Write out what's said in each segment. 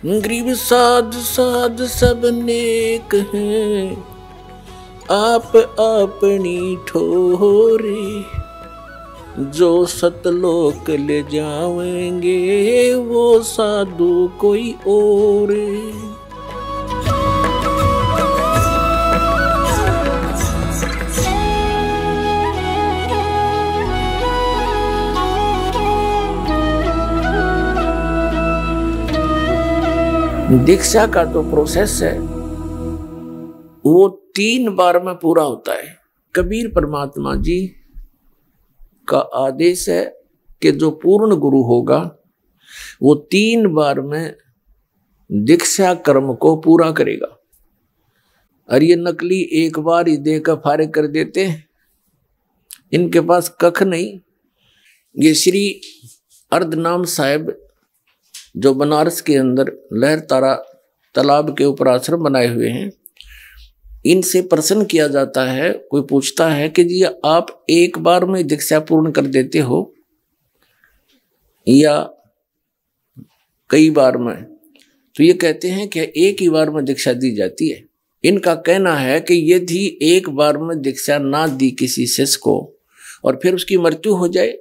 गरीब साध साध सब नेक हैं, आप अपनी ठोरे। जो सतलोक ले जाएंगे वो साधु कोई और। दीक्षा का जो प्रोसेस है वो 3 बार में पूरा होता है। कबीर परमात्मा जी का आदेश है कि जो पूर्ण गुरु होगा वो 3 बार में दीक्षा कर्म को पूरा करेगा। और ये नकली एक बार ही देकर फारिग कर देते हैं, इनके पास कख नहीं। ये श्री अर्धनाम साहिब जो बनारस के अंदर लहर तारा तालाब के ऊपर आश्रम बनाए हुए हैं, इनसे प्रश्न किया जाता है। कोई पूछता है कि जी आप एक बार में दीक्षा पूर्ण कर देते हो या कई बार में? तो ये कहते हैं कि एक ही बार में दीक्षा दी जाती है। इनका कहना है कि यदि एक बार में दीक्षा ना दी किसी शिष्य को और फिर उसकी मृत्यु हो जाए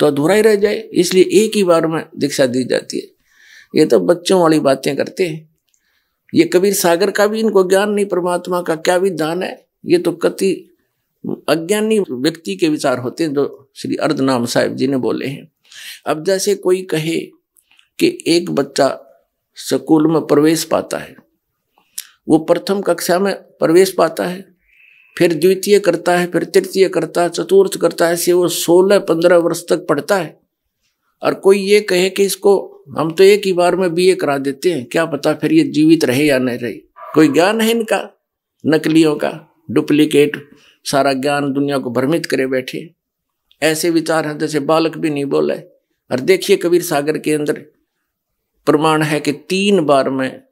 तो अधूरा ही रह जाए, इसलिए एक ही बार में दीक्षा दी जाती है। ये तो बच्चों वाली बातें करते हैं। ये कबीर सागर का भी इनको ज्ञान नहीं, परमात्मा का क्या विधान है। ये तो कति अज्ञानी व्यक्ति के विचार होते हैं जो श्री अर्धनाम साहिब जी ने बोले हैं। अब जैसे कोई कहे कि एक बच्चा स्कूल में प्रवेश पाता है, वो प्रथम कक्षा में प्रवेश पाता है, फिर द्वितीय करता है, फिर तृतीय करता है, चतुर्थ करता है, ऐसे वो 16-15 वर्ष तक पढ़ता है। और कोई ये कहे कि इसको हम तो एक ही बार में बीए करा देते हैं, क्या पता फिर ये जीवित रहे या नहीं रहे। कोई ज्ञान है इनका, नकलियों का, डुप्लीकेट सारा ज्ञान दुनिया को भ्रमित करे बैठे। ऐसे विचार हैं जैसे बालक भी नहीं बोले। और देखिए कबीर सागर के अंदर प्रमाण है कि 3 बार में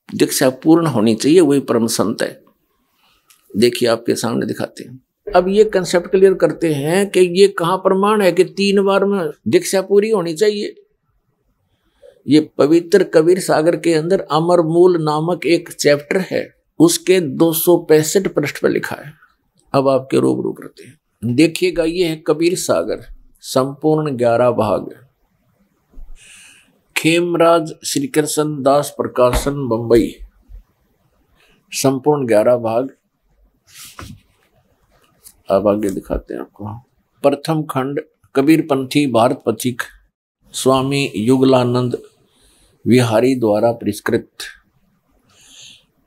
दीक्षा पूर्ण होनी चाहिए, वही परम संत है। देखिए आपके सामने दिखाते हैं। अब ये कंसेप्ट क्लियर करते हैं कि ये कहाँ प्रमाण है कि 3 बार में दीक्षा पूरी होनी चाहिए। ये पवित्र कबीर सागर के अंदर अमर मूल नामक एक चैप्टर है, उसके 265 पृष्ठ पर लिखा है। अब आपके रूबरू करते हैं, देखिएगा। ये है कबीर सागर, संपूर्ण 11 भाग। खेमराज श्री कृष्ण दास प्रकाशन, बंबई, संपूर्ण 11 भाग। अब आगे दिखाते हैं आपको। प्रथम खंड कबीरपंथी भारत पथिक स्वामी युगलानंद विहारी द्वारा परिष्कृत।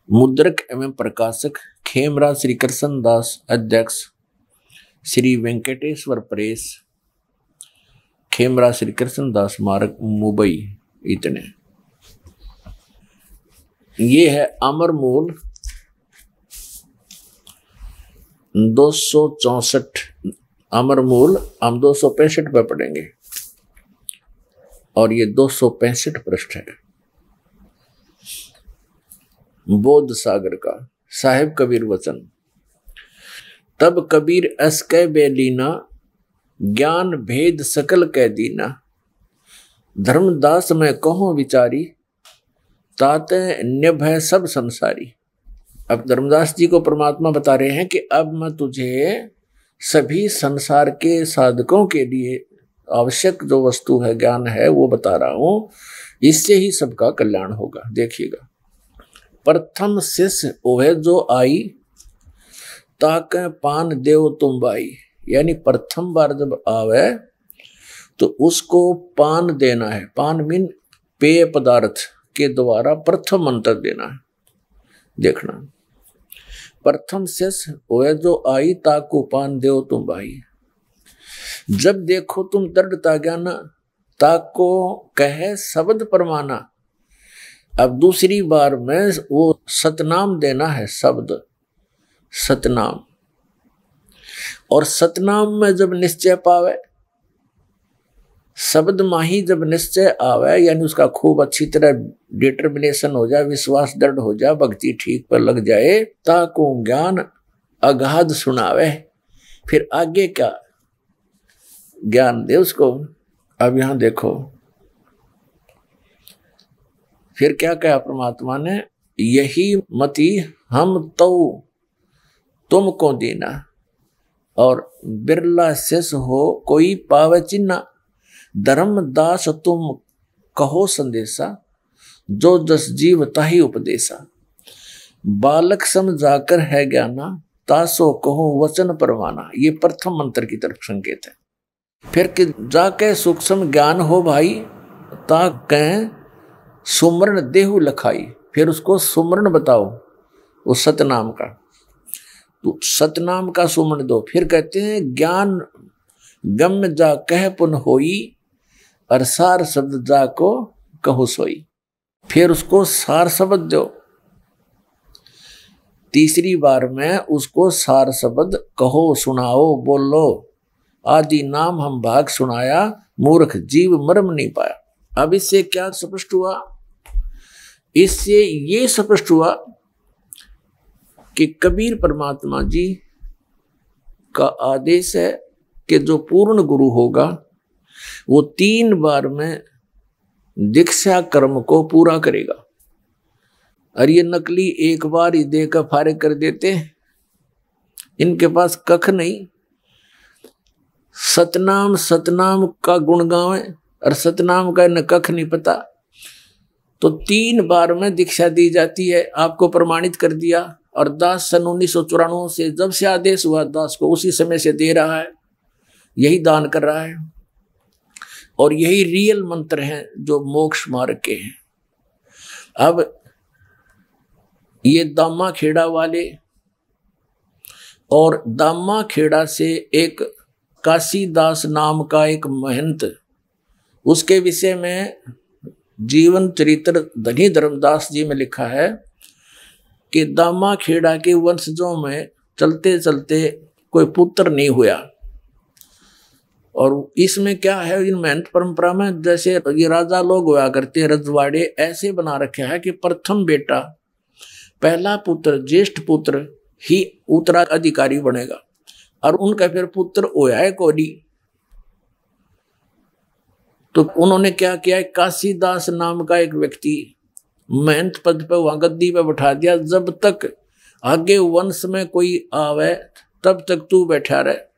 मुद्रक एवं प्रकाशक खेमराज श्री कृष्ण दास, अध्यक्ष श्री वेंकटेश्वर प्रेस, खेमराज श्री कृष्ण दास मार्ग, मुंबई। इतने। ये है अमर मूल 264 अमर मूल। हम 265 पे पढ़ेंगे और ये 265 पृष्ठ है। बोध सागर का साहेब कबीर वचन। तब कबीर अस कै बेलीना, ज्ञान भेद सकल कै दीना। धर्मदास में कहो विचारी, ताते निभ है सब संसारी। अब धर्मदास जी को परमात्मा बता रहे हैं कि अब मैं तुझे सभी संसार के साधकों के लिए आवश्यक जो वस्तु है, ज्ञान है, वो बता रहा हूं। इससे ही सबका कल्याण होगा। देखिएगा। प्रथम शिष्य ओहे जो आई, ताके पान देव तुम बाई। यानी प्रथम बार जब आवे तो उसको पान देना है। पान मीन पेय पदार्थ के द्वारा प्रथम मंत्र देना है। देखना, प्रथम शिष्य ओए जो आई, ताको पान देव तुम भाई। जब देखो तुम दृढ़ता ज्ञाना, ताको कहे शब्द परमाना। अब दूसरी बार में वो सतनाम देना है, शब्द सतनाम। और सतनाम में जब निश्चय पावे, शब्द माही जब निश्चय आवे, यानी उसका खूब अच्छी तरह डिटर्मिनेशन हो जाए, विश्वास दृढ़ हो जाए, भक्ति ठीक पर लग जाए, ताको ज्ञान अगाध सुनावे। फिर आगे क्या ज्ञान दे उसको। अब यहां देखो, फिर क्या कहा परमात्मा ने, यही मति हम तो तुमको देना, और बिरला शेष हो कोई पावे चिन्ना, धर्मदास तुम कहो संदेशा, जो दस जीव ताही उपदेशा, बालक समझाकर है ज्ञाना, तासो कहो वचन परवाना। ये प्रथम मंत्र की तरफ संकेत है। फिर कि जाके सूक्ष्म ज्ञान हो भाई, ता कह सुमरण देहु लखाई। फिर उसको सुमरण बताओ, उस सतनाम का, तो सतनाम का सुमरण दो। फिर कहते हैं ज्ञान गम्य जा कह पुन होई, और सार शब्द जा को कहो सोई। फिर उसको सार शब्द दो, तीसरी बार में उसको सार शब्द कहो, सुनाओ, बोलो। आदि नाम हम भाग सुनाया, मूर्ख जीव मर्म नहीं पाया। अब इससे क्या स्पष्ट हुआ? इससे ये स्पष्ट हुआ कि कबीर परमात्मा जी का आदेश है कि जो पूर्ण गुरु होगा वो 3 बार में दीक्षा कर्म को पूरा करेगा। और ये नकली एक बार ही देकर फारिग कर देते हैं, इनके पास कख नहीं। सतनाम सतनाम का गुण गावे और सतनाम का इन्हें कख नहीं पता। तो 3 बार में दीक्षा दी जाती है, आपको प्रमाणित कर दिया। और दास सन 1994 से जब से आदेश हुआ दास को, उसी समय से दे रहा है, यही दान कर रहा है। और यही रियल मंत्र हैं जो मोक्ष मार्ग के हैं। अब ये दामा खेड़ा वाले और दामा खेड़ा से एक काशीदास नाम का एक महंत, उसके विषय में जीवन चरित्र धनी धर्मदास जी में लिखा है कि दामा खेड़ा के वंशजों में चलते चलते कोई पुत्र नहीं हुआ। और इसमें क्या है, इन महंत परंपरा में जैसे ये राजा लोग हुआ करते, रजवाड़े ऐसे बना रखे है कि प्रथम बेटा, पहला पुत्र, ज्येष्ठ पुत्र ही उत्तराधिकारी बनेगा। और उनका फिर पुत्र होया है कोडी। तो उन्होंने क्या किया, काशीदास नाम का एक व्यक्ति महंत पद पे वहां गद्दी पे बैठा दिया, जब तक आगे वंश में कोई आवे तब तक तू बैठा रहे।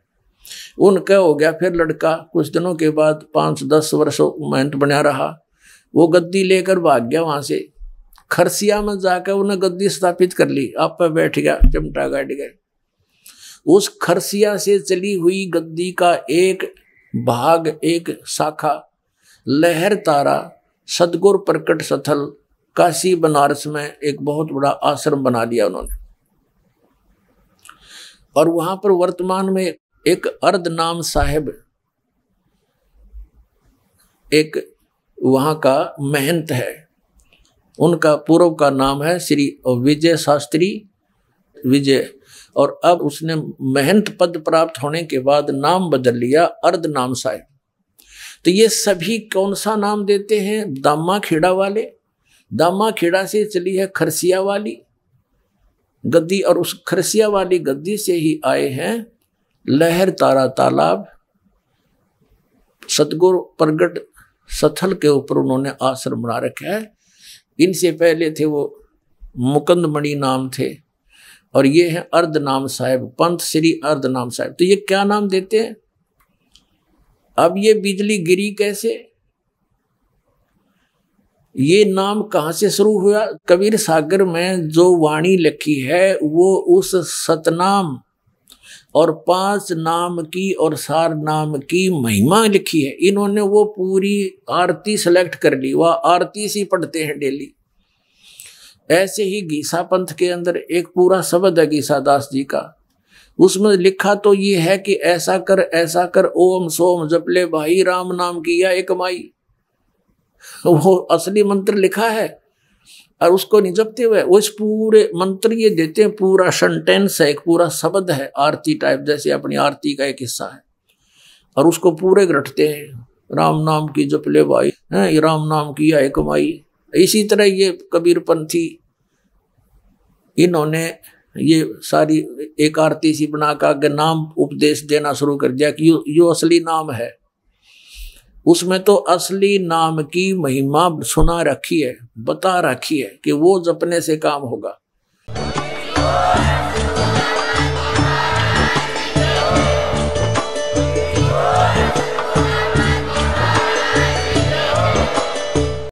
उनका हो गया फिर लड़का, कुछ दिनों के बाद 5-10 वर्ष महंत बना रहा, वो गद्दी लेकर भाग गया वहां से। खरसिया में जाकर उन्हें गद्दी स्थापित कर ली, आप पे बैठ गया, चिमटा गाड़ गए। उस खरसिया से चली हुई गद्दी का एक भाग, एक शाखा लहर तारा सदगुरु प्रकट स्थल काशी बनारस में एक बहुत बड़ा आश्रम बना लिया उन्होंने। और वहां पर वर्तमान में एक अर्धनाम साहेब, एक वहां का महंत है, उनका पूर्व का नाम है श्री विजय शास्त्री विजय। और अब उसने महंत पद प्राप्त होने के बाद नाम बदल लिया अर्धनाम साहेब। तो ये सभी कौन सा नाम देते हैं? दामा खेड़ा वाले। दामा खेड़ा से चली है खरसिया वाली गद्दी, और उस खरसिया वाली गद्दी से ही आए हैं लहर तारा तालाब सतगुरु प्रगट स्थल के ऊपर उन्होंने आश्रम बना रखा है। इनसे पहले थे वो मुकंदमणि नाम थे, और ये है अर्धनाम साहेब, पंत श्री अर्धनाम साहेब। तो ये क्या नाम देते हैं? अब ये बिजली गिरी कैसे, ये नाम कहां से शुरू हुआ? कबीर सागर में जो वाणी लिखी है वो उस सतनाम और 5 नाम की और सार नाम की महिमा लिखी है। इन्होंने वो पूरी आरती सेलेक्ट कर ली, वह आरती सी पढ़ते हैं डेली। ऐसे ही गीसा पंथ के अंदर एक पूरा शब्द है गीसा दास जी का, उसमें लिखा तो ये है कि ऐसा कर ओम सोम जप ले भाई, राम नाम किया एक माई। वो असली मंत्र लिखा है और उसको नहीं जपते हुए वो इस पूरे मंत्र ये देते हैं, पूरा सेंटेंस है, एक पूरा शब्द है आरती टाइप, जैसे अपनी आरती का एक हिस्सा है, और उसको पूरे रटते हैं। राम नाम की जप ले भाई, है राम नाम किया एक माई। इसी तरह ये कबीर पंथी इन्होंने ये सारी एक आरती सी बना कर नाम उपदेश देना शुरू कर दिया कि यो असली नाम है। उसमें तो असली नाम की महिमा सुना रखी है, बता रखी है कि वो जपने से काम होगा।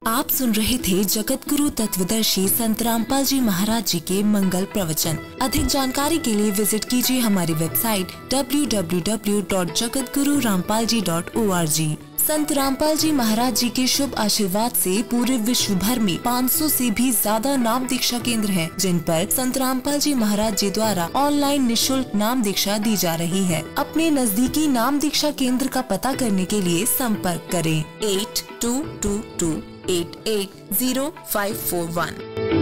आप सुन रहे थे जगत गुरु तत्वदर्शी संत रामपाल जी महाराज जी के मंगल प्रवचन। अधिक जानकारी के लिए विजिट कीजिए हमारी वेबसाइट www.jagatgururampalji.org। संत रामपाल जी महाराज जी के शुभ आशीर्वाद से पूरे विश्व भर में 500 से भी ज्यादा नाम दीक्षा केंद्र हैं, जिन पर संत रामपाल जी महाराज जी द्वारा ऑनलाइन निशुल्क नाम दीक्षा दी जा रही है। अपने नजदीकी नाम दीक्षा केंद्र का पता करने के लिए संपर्क करें 8222880541।